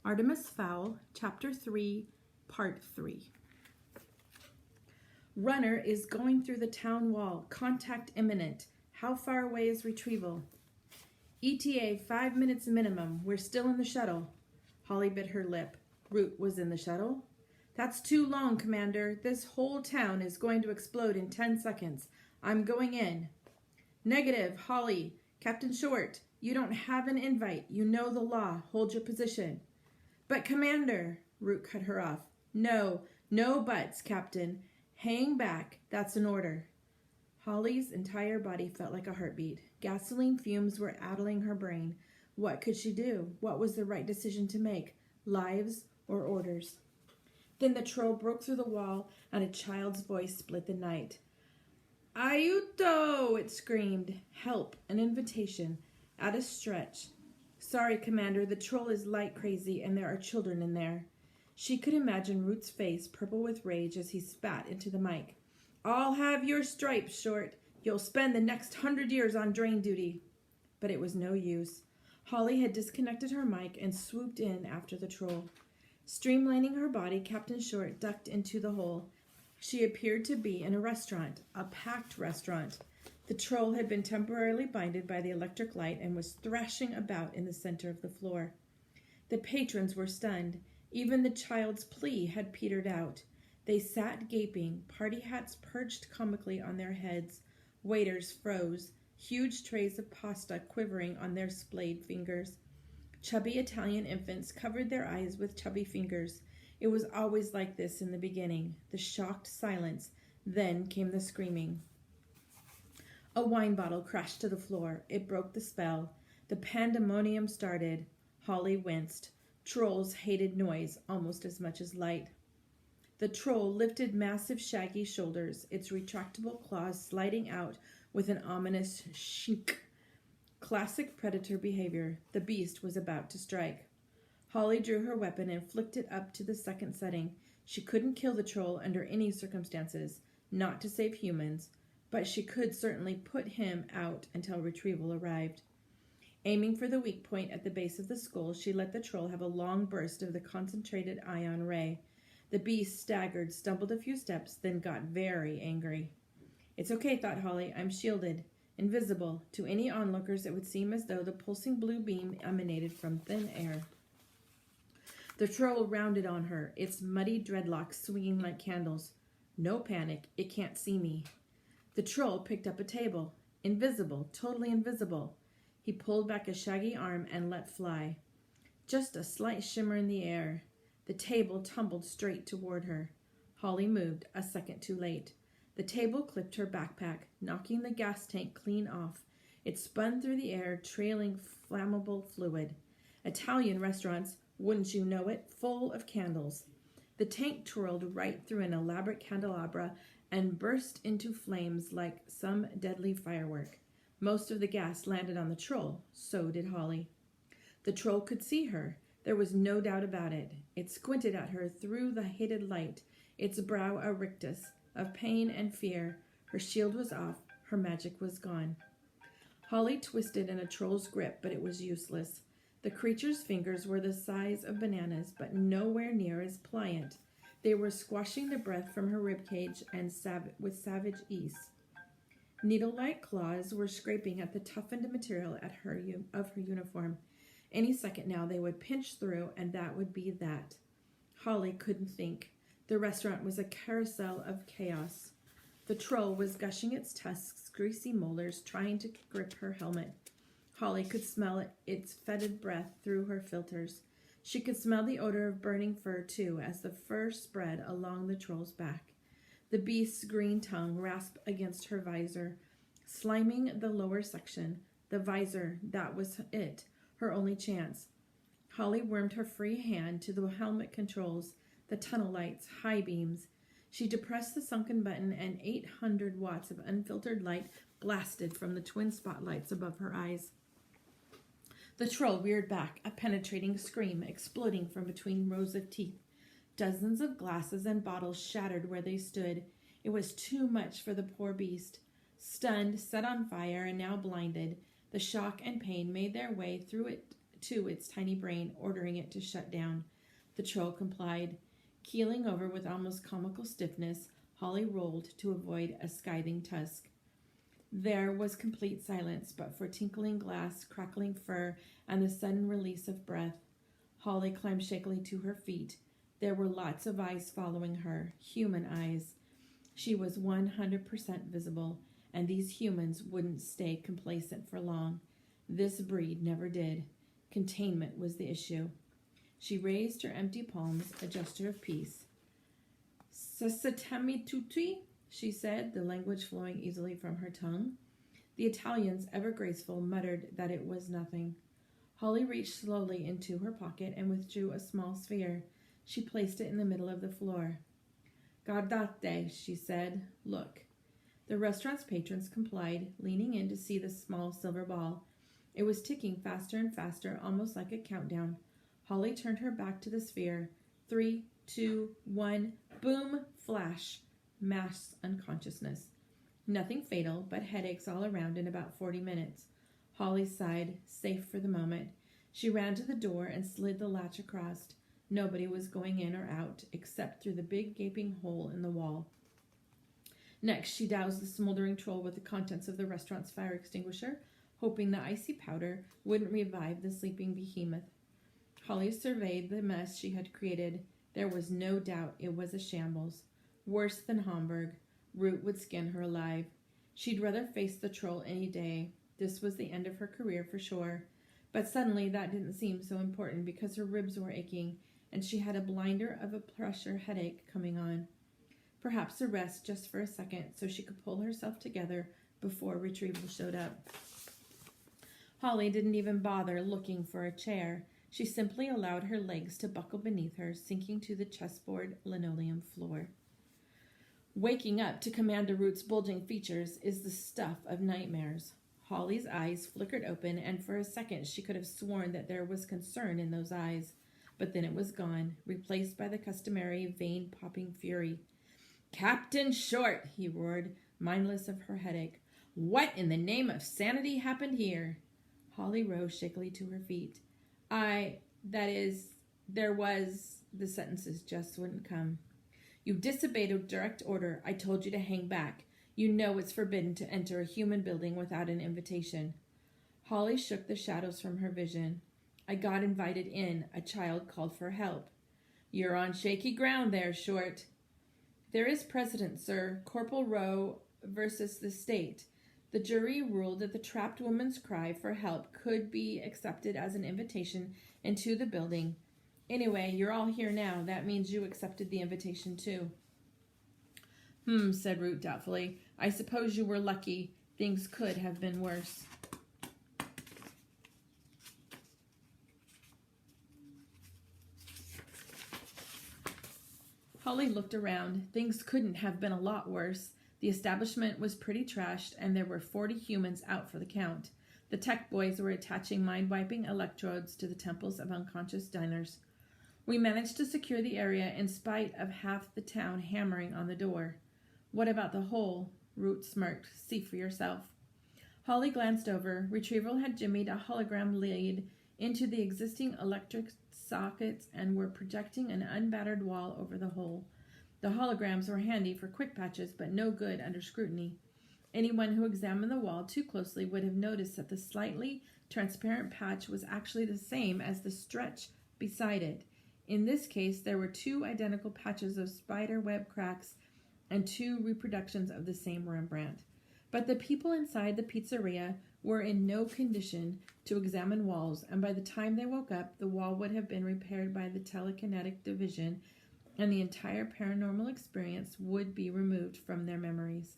Artemis Fowl, Chapter 3, Part 3. Runner is going through the town wall. Contact imminent. How far away is retrieval? ETA 5 minutes minimum. We're still in the shuttle. Holly bit her lip. Root was in the shuttle? That's too long, Commander. This whole town is going to explode in 10 seconds. I'm going in. Negative, Holly. Captain Short, you don't have an invite. You know the law. Hold your position. But, Commander, Root cut her off. No buts, Captain. Hang back. That's an order. Holly's entire body felt like a heartbeat. Gasoline fumes were addling her brain. What could she do? What was the right decision to make? Lives or orders? Then the troll broke through the wall, and a child's voice split the night. Aiuto! It screamed. Help. An invitation. At a stretch. Sorry, Commander, the troll is light crazy, and there are children in there. She could imagine Root's face purple with rage as he spat into the mic. I'll have your stripes, Short. You'll spend the next 100 years on drain duty. But it was no use. Holly had disconnected her mic and swooped in after the troll. Streamlining her body, Captain Short ducked into the hole. She appeared to be in a restaurant, a packed restaurant. The troll had been temporarily blinded by the electric light and was thrashing about in the center of the floor. The patrons were stunned. Even the child's plea had petered out. They sat gaping, party hats perched comically on their heads. Waiters froze, huge trays of pasta quivering on their splayed fingers. Chubby Italian infants covered their eyes with chubby fingers. It was always like this in the beginning, the shocked silence. Then came the screaming. A wine bottle crashed to the floor. It broke the spell. The pandemonium started. Holly winced. Trolls hated noise almost as much as light. The troll lifted massive shaggy shoulders, its retractable claws sliding out with an ominous shink. Classic predator behavior. The beast was about to strike. Holly drew her weapon and flicked it up to the second setting. She couldn't kill the troll under any circumstances, not to save humans, but she could certainly put him out until retrieval arrived. Aiming for the weak point at the base of the skull, she let the troll have a long burst of the concentrated ion ray. The beast staggered, stumbled a few steps, then got very angry. It's okay, thought Holly. I'm shielded. Invisible. To any onlookers, it would seem as though the pulsing blue beam emanated from thin air. The troll rounded on her, its muddy dreadlocks swinging like candles. No panic. It can't see me. The troll picked up a table. Invisible. Totally invisible. He pulled back a shaggy arm and let fly. Just a slight shimmer in the air. The table tumbled straight toward her. Holly moved, a second too late. The table clipped her backpack, knocking the gas tank clean off. It spun through the air, trailing flammable fluid. Italian restaurants, wouldn't you know it, full of candles. The tank twirled right through an elaborate candelabra and burst into flames like some deadly firework. Most of the gas landed on the troll. So did Holly. The troll could see her. There was no doubt about it. It squinted at her through the hated light, its brow a rictus of pain and fear. Her shield was off. Her magic was gone. Holly twisted in a troll's grip, but it was useless. The creature's fingers were the size of bananas, but nowhere near as pliant. They were squashing the breath from her ribcage and with savage ease. Needle-like claws were scraping at the toughened material of her uniform. Any second now they would pinch through, and that would be that. Holly couldn't think. The restaurant was a carousel of chaos. The troll was gushing its tusks, greasy molars, trying to grip her helmet. Holly could smell its fetid breath through her filters. She could smell the odor of burning fur, too, as the fur spread along the troll's back. The beast's green tongue rasped against her visor, sliming the lower section. The visor, that was it, her only chance. Holly wormed her free hand to the helmet controls, the tunnel lights, high beams. She depressed the sunken button, and 800 watts of unfiltered light blasted from the twin spotlights above her eyes. The troll reared back, a penetrating scream exploding from between rows of teeth. Dozens of glasses and bottles shattered where they stood. It was too much for the poor beast. Stunned, set on fire, and now blinded, the shock and pain made their way through it to its tiny brain, ordering it to shut down. The troll complied. Keeling over with almost comical stiffness, Holly rolled to avoid a scything tusk. There was complete silence, but for tinkling glass, crackling fur, and the sudden release of breath. Holly climbed shakily to her feet. There were lots of eyes following her, human eyes. She was 100% visible, and these humans wouldn't stay complacent for long. This breed never did. Containment was the issue. She raised her empty palms, a gesture of peace. "Sasatami tutti," she said, the language flowing easily from her tongue. The Italians, ever graceful, muttered that it was nothing. Holly reached slowly into her pocket and withdrew a small sphere. She placed it in the middle of the floor. "Guardate," she said. "Look." The restaurant's patrons complied, leaning in to see the small silver ball. It was ticking faster and faster, almost like a countdown. Holly turned her back to the sphere. 3, 2, 1, boom, flash. Mass unconsciousness. Nothing fatal, but headaches all around in about 40 minutes. Holly sighed, safe for the moment. She ran to the door and slid the latch across. Nobody was going in or out, except through the big gaping hole in the wall. Next, she doused the smoldering troll with the contents of the restaurant's fire extinguisher, hoping the icy powder wouldn't revive the sleeping behemoth. Holly surveyed the mess she had created. There was no doubt it was a shambles. Worse than Hamburg. Root would skin her alive. She'd rather face the troll any day. This was the end of her career for sure. But suddenly that didn't seem so important because her ribs were aching, and she had a blinder of a pressure headache coming on. Perhaps a rest just for a second so she could pull herself together before retrieval showed up. Holly didn't even bother looking for a chair. She simply allowed her legs to buckle beneath her, sinking to the chessboard linoleum floor. Waking up to Commander Root's bulging features is the stuff of nightmares. Holly's eyes flickered open, and for a second she could have sworn that there was concern in those eyes. But then it was gone, replaced by the customary vein-popping fury. "Captain Short," he roared, mindless of her headache. "What in the name of sanity happened here?" Holly rose shakily to her feet. There was, the sentences just wouldn't come. "You disobeyed a direct order. I told you to hang back. You know it's forbidden to enter a human building without an invitation." Holly shook the shadows from her vision. "I got invited in. A child called for help." "You're on shaky ground there, Short." "There is precedent, sir. Corporal Rowe versus the state. The jury ruled that the trapped woman's cry for help could be accepted as an invitation into the building. Anyway, you're all here now. That means you accepted the invitation too." Said Root doubtfully. "I suppose you were lucky. Things could have been worse." Holly looked around. Things couldn't have been a lot worse. The establishment was pretty trashed, and there were 40 humans out for the count. The tech boys were attaching mind-wiping electrodes to the temples of unconscious diners. "We managed to secure the area in spite of half the town hammering on the door." "What about the hole?" Root smirked. "See for yourself." Holly glanced over. Retrieval had jimmied a hologram lead into the existing electric sockets and were projecting an unbattered wall over the hole. The holograms were handy for quick patches, but no good under scrutiny. Anyone who examined the wall too closely would have noticed that the slightly transparent patch was actually the same as the stretch beside it. In this case, there were 2 identical patches of spider web cracks and 2 reproductions of the same Rembrandt. But the people inside the pizzeria were in no condition to examine walls, and by the time they woke up, the wall would have been repaired by the telekinetic division, and the entire paranormal experience would be removed from their memories.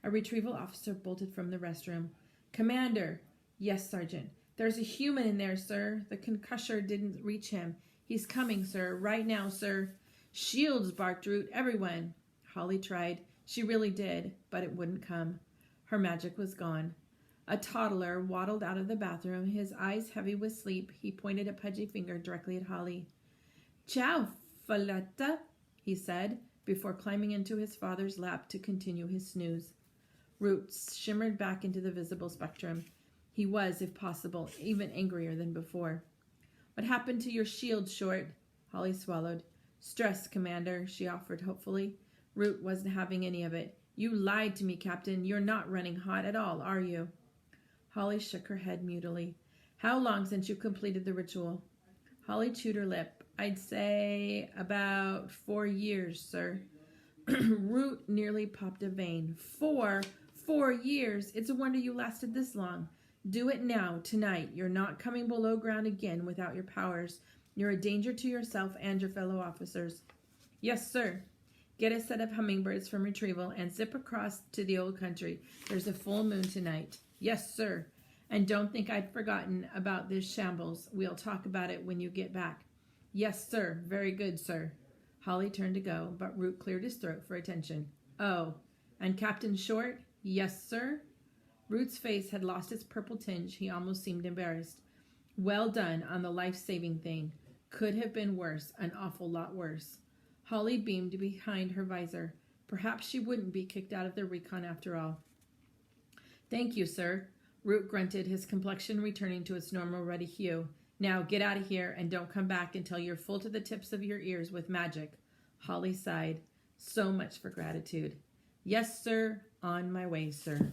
A retrieval officer bolted from the restroom. "Commander!" "Yes, Sergeant." "There's a human in there, sir. The concussor didn't reach him. He's coming, sir. Right now, sir." "Shields!" barked Root. "Everyone!" Holly tried. She really did, but it wouldn't come. Her magic was gone. A toddler waddled out of the bathroom, his eyes heavy with sleep. He pointed a pudgy finger directly at Holly. "Ciao, Faletta," he said, before climbing into his father's lap to continue his snooze. Root shimmered back into the visible spectrum. He was, if possible, even angrier than before. What happened to your shield, Short? Holly swallowed. Stress, Commander, she offered hopefully. Root wasn't having any of it. You lied to me, Captain. You're not running hot at all, are you? Holly shook her head moodily. How long since you completed the ritual? Holly chewed her lip. I'd say about 4 years, sir. Root nearly popped a vein. 4 years? It's a wonder you lasted this long. Do it now, tonight. You're not coming below ground again without your powers. You're a danger to yourself and your fellow officers. Yes, sir. Get a set of hummingbirds from retrieval and zip across to the old country. There's a full moon tonight. Yes, sir. And don't think I'd forgotten about this shambles. We'll talk about it when you get back. Yes, sir. Very good, sir. Holly turned to go, but Root cleared his throat for attention. Oh, and Captain Short? Yes, sir. Root's face had lost its purple tinge. He almost seemed embarrassed. Well done on the life-saving thing. Could have been worse, an awful lot worse. Holly beamed behind her visor. Perhaps she wouldn't be kicked out of the recon after all. Thank you, sir. Root grunted, his complexion returning to its normal ruddy hue. Now get out of here and don't come back until you're full to the tips of your ears with magic. Holly sighed. So much for gratitude. Yes, sir. On my way, sir.